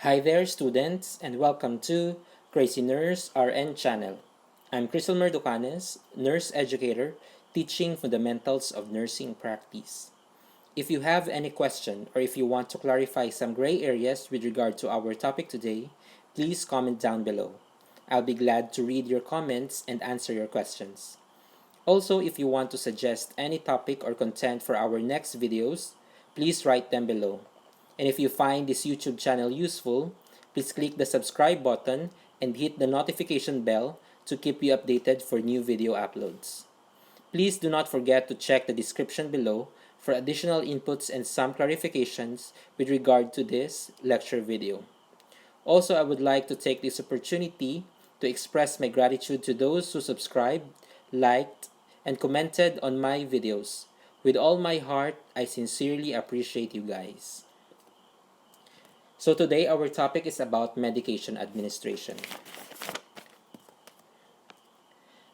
Hi there, students, and welcome to Crazy Nurse RN channel. I'm Crystal Merducanes, nurse educator, teaching fundamentals of nursing practice. If you have any question or if you want to clarify some gray areas with regard to our topic today, please comment down below. I'll be glad to read your comments and answer your questions. Also, if you want to suggest any topic or content for our next videos, please write them below. And if you find this YouTube channel useful, please click the subscribe button and hit the notification bell to keep you updated for new video uploads. Please do not forget to check the description below for additional inputs and some clarifications with regard to this lecture video. Also, I would like to take this opportunity to express my gratitude to those who subscribed, liked, and commented on my videos. With all my heart, I sincerely appreciate you guys. So today our topic is about medication administration.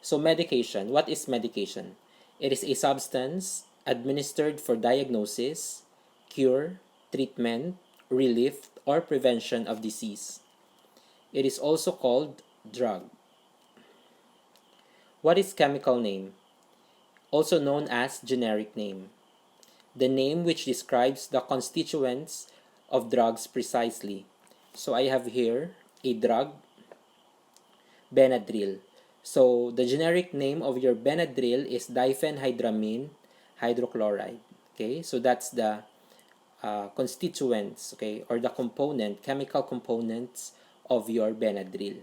So medication, what is medication? It is a substance administered for diagnosis, cure, treatment, relief, or prevention of disease. It is also called drug. What is chemical name? Also known as generic name. The name which describes the constituents of drugs precisely. So I have here a drug, Benadryl. So the generic name of your Benadryl is diphenhydramine hydrochloride. Okay, so that's the constituents, okay, or the chemical components of your Benadryl.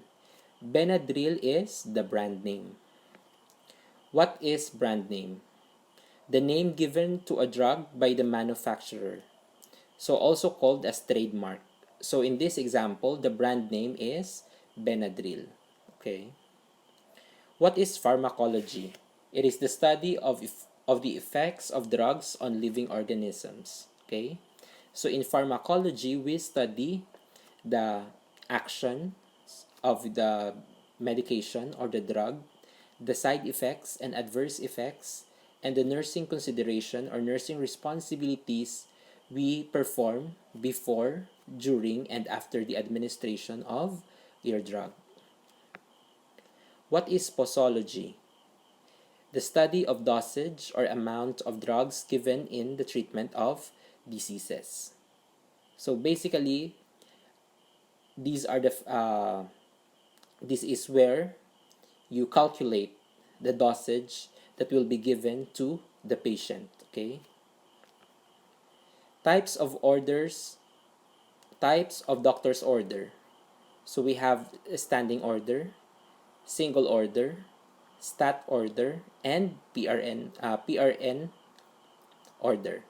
Benadryl is the brand name. What is brand name? The name given to a drug by the manufacturer, so also called as trademark. So in this example, the brand name is Benadryl. Okay. What is pharmacology? It is the study of the effects of drugs on living organisms. Okay. So in pharmacology, we study the action of the medication or the drug, the side effects and adverse effects, and the nursing consideration or nursing responsibilities we perform before, during, and after the administration of your drug. What is posology? The study of dosage or amount of drugs given in the treatment of diseases. So basically, these are this is where you calculate the dosage that will be given to the patient. Okay. Types of doctor's order. So we have a standing order, single order, stat order, and PRN order.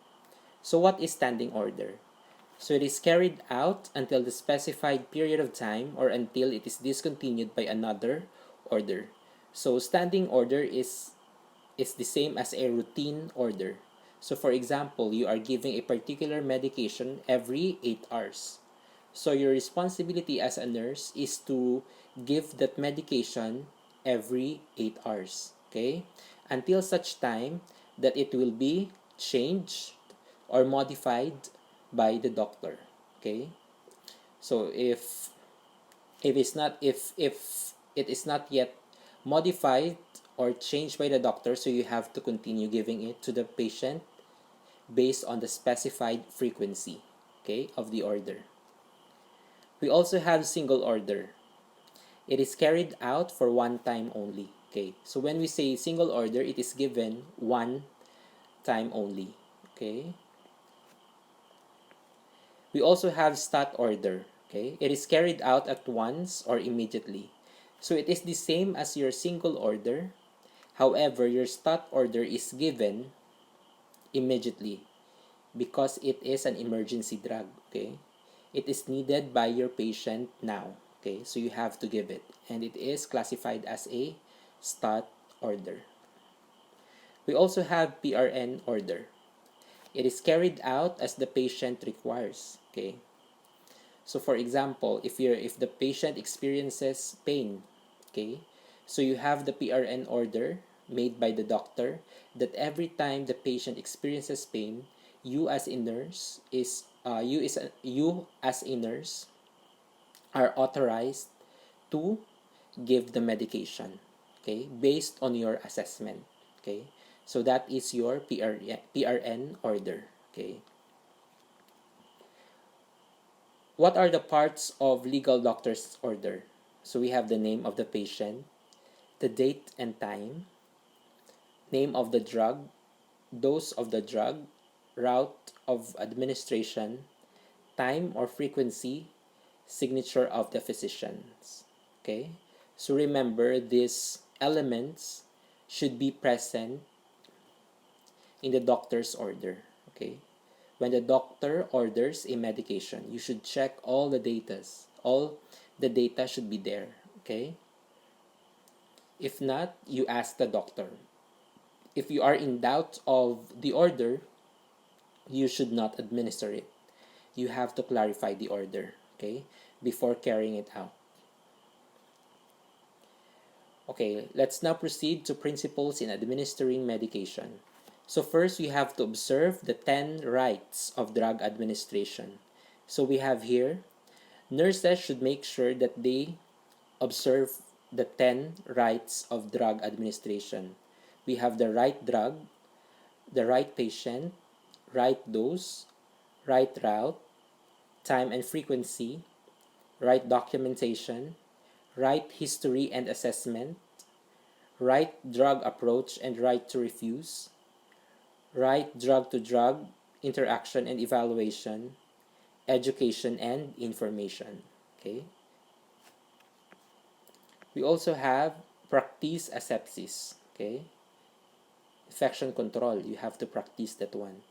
So what is standing order? So it is carried out until the specified period of time or until it is discontinued by another order. So standing order is the same as a routine order. So for example, you are giving a particular medication every 8 hours. So your responsibility as a nurse is to give that medication every 8 hours. Okay? Until such time that it will be changed or modified by the doctor. Okay? So if it is not yet modified or changed by the doctor, so you have to continue giving it to the patient based on the specified frequency, okay, of the order. We also have single order. It is carried out for one time only. Okay, so when we say single order, it is given one time only. Okay. We also have stat order. Okay, it is carried out at once or immediately. So it is the same as your single order. However, your stat order is given immediately because it is an emergency drug. Okay, it is needed by your patient now. Okay, so you have to give it, and it is classified as a stat order. We also have PRN order. It is carried out as the patient requires. Okay, so for example, if the patient experiences pain, okay, so you have the PRN order made by the doctor that every time the patient experiences pain, you as a nurse are authorized to give the medication, okay, based on your assessment, okay. So that is your PRN order, okay. What are the parts of legal doctor's order? So we have the name of the patient, the date and time, name of the drug, dose of the drug, route of administration, time or frequency, signature of the physicians. Okay? So remember, these elements should be present in the doctor's order. Okay? When the doctor orders a medication, you should check all the data. All the data should be there. Okay? If not, you ask the doctor. If you are in doubt of the order, you should not administer it. You have to clarify the order, okay, before carrying it out. Okay, let's now proceed to principles in administering medication. So first, we have to observe the 10 rights of drug administration. So we have here, nurses should make sure that they observe the 10 rights of drug administration. We have the right drug, the right patient, right dose, right route, time and frequency, right documentation, right history and assessment, right drug approach and right to refuse, right drug to drug interaction and evaluation, education and information. Okay. We also have practice asepsis. Okay. Infection control. You have to practice that one.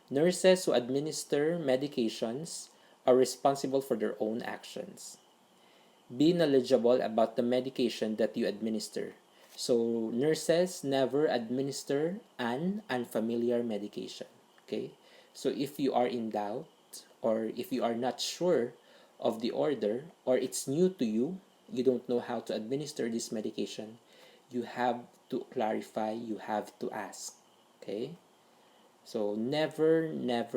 Nurses who administer medications are responsible for their own actions. Be knowledgeable about the medication that you administer. So nurses never administer an unfamiliar medication. Okay? So if you are in doubt or if you are not sure of the order or it's new to you, you don't know how to administer this medication, you have to clarify, you have to ask. Okay? So never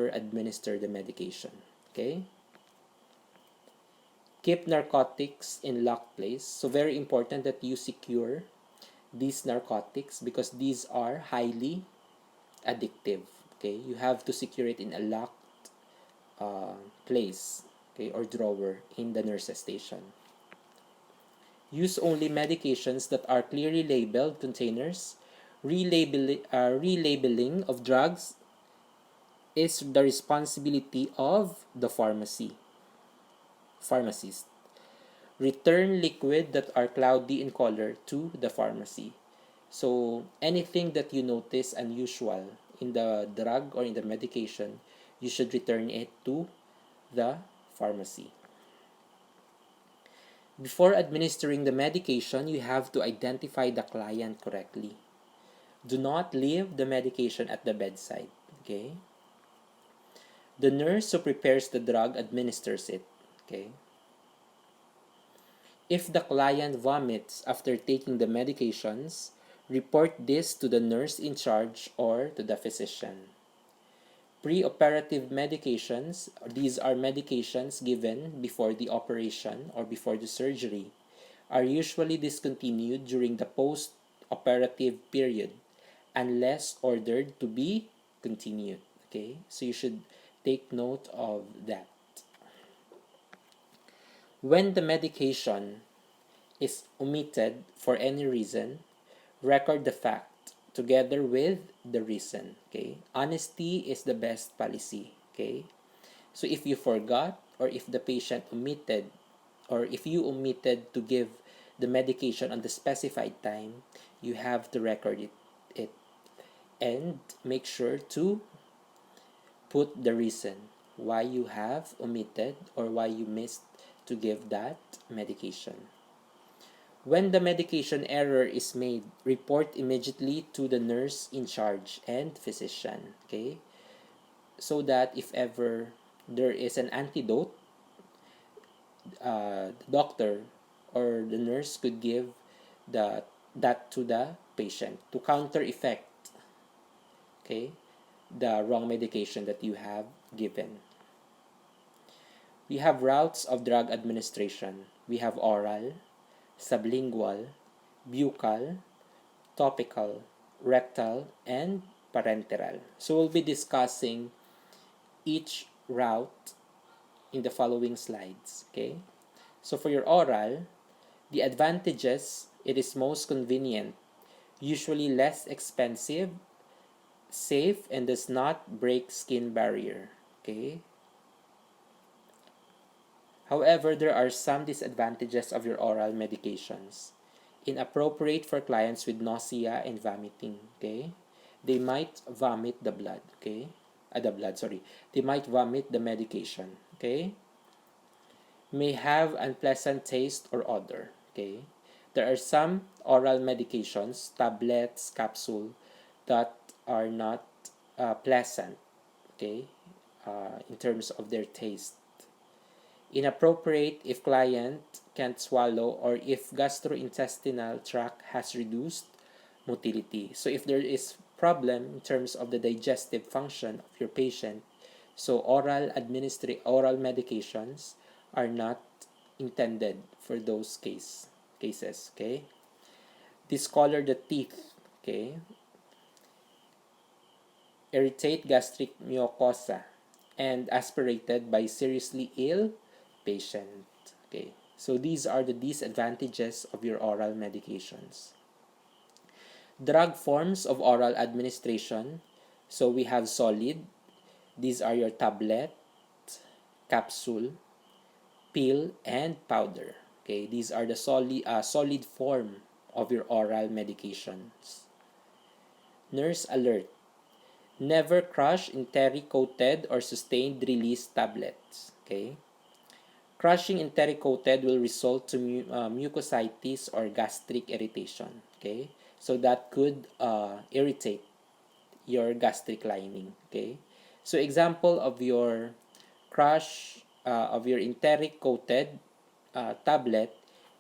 administer the medication. Okay? Keep narcotics in locked place. So very important that you secure these narcotics because these are highly addictive. Okay, you have to secure it in a locked place, okay, or drawer in the nurse's station. Use only medications that are clearly labeled containers. Relabeling of drugs is the responsibility of the pharmacist. Return liquid that are cloudy in color to the pharmacy. So anything that you notice unusual in the drug or in the medication, you should return it to the pharmacy. Before administering the medication, you have to identify the client correctly. Do not leave the medication at the bedside. Okay? The nurse who prepares the drug administers it. Okay? If the client vomits after taking the medications, report this to the nurse in charge or to the physician. Pre-operative medications, these are medications given before the operation or before the surgery, are usually discontinued during the post-operative period unless ordered to be continued. Okay, so you should take note of that. When the medication is omitted for any reason, record the fact together with the reason. Okay, honesty is the best policy. Okay, so if you forgot or if the patient omitted or if you omitted to give the medication on the specified time, you have to record it and make sure to put the reason why you have omitted or why you missed to give that medication. When the medication error is made, report immediately to the nurse in charge and physician, okay? So that if ever there is an antidote, the doctor or the nurse could give that to the patient to counter effect, okay, the wrong medication that you have given. We have routes of drug administration. We have oral, sublingual, buccal, topical, rectal, and parenteral. So we'll be discussing each route in the following slides. Okay. So for your oral, the advantages: it is most convenient, usually less expensive, safe, and does not break skin barrier. Okay. However, there are some disadvantages of your oral medications. Inappropriate for clients with nausea and vomiting. Okay. They might vomit the blood. Okay. They might vomit the medication. Okay. May have unpleasant taste or odor. Okay. There are some oral medications, tablets, capsule, that are not pleasant. Okay. In terms of their taste. Inappropriate if client can't swallow or if gastrointestinal tract has reduced motility. So if there is problem in terms of the digestive function of your patient, so oral medications are not intended for those cases. Okay. Discolor the teeth. Okay. Irritate gastric mucosa and aspirated by seriously ill patient. Okay. So these are the disadvantages of your oral medications. Drug forms of oral administration. So we have solid. These are your tablet, capsule, pill, and powder. Okay, these are the solid form of your oral medications. Nurse alert: never crush enteric-coated or sustained release tablets. Okay, crushing enteric-coated will result to mucositis or gastric irritation. Okay, so that could irritate your gastric lining. Okay, so example of your crush of your enteric coated tablet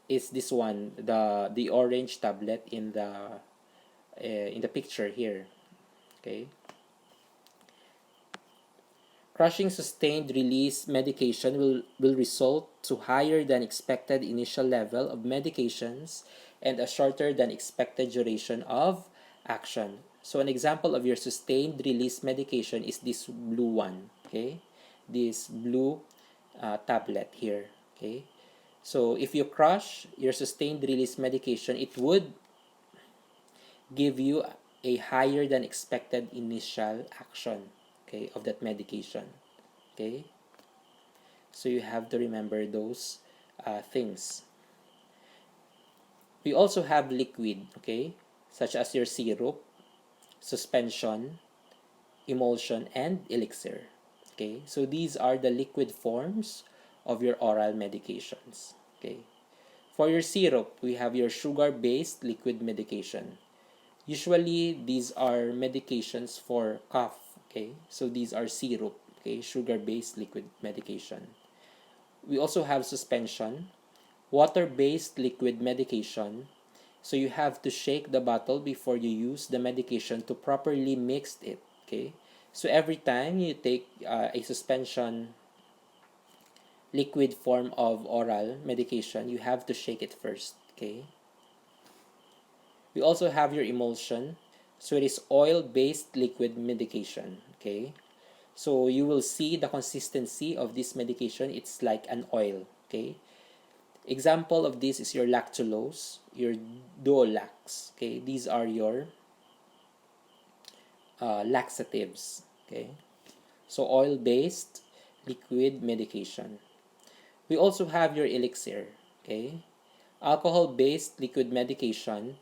is this one, the orange tablet in the picture here. Okay. Crushing sustained release medication will result to higher than expected initial level of medications and a shorter than expected duration of action. So an example of your sustained release medication is this blue one. Okay, this blue tablet here. Okay, so if you crush your sustained release medication, it would give you a higher than expected initial action, okay, of that medication. Okay, so you have to remember those things. We also have liquid, okay, such as your syrup, suspension, emulsion, and elixir. Okay, so these are the liquid forms of your oral medications. Okay, for your syrup, we have your sugar-based liquid medication. Usually, these are medications for cough. Okay, so these are syrup. Okay, sugar-based liquid medication. We also have suspension, water-based liquid medication. So you have to shake the bottle before you use the medication to properly mix it. Okay, so every time you take a suspension liquid form of oral medication, you have to shake it first. Okay. We also have your emulsion. So it is oil-based liquid medication. Okay. So you will see the consistency of this medication. It's like an oil. Okay. Example of this is your lactulose, your Dolax. Okay. These are your laxatives. Okay. So oil-based liquid medication. We also have your elixir. Okay. Alcohol-based liquid medication.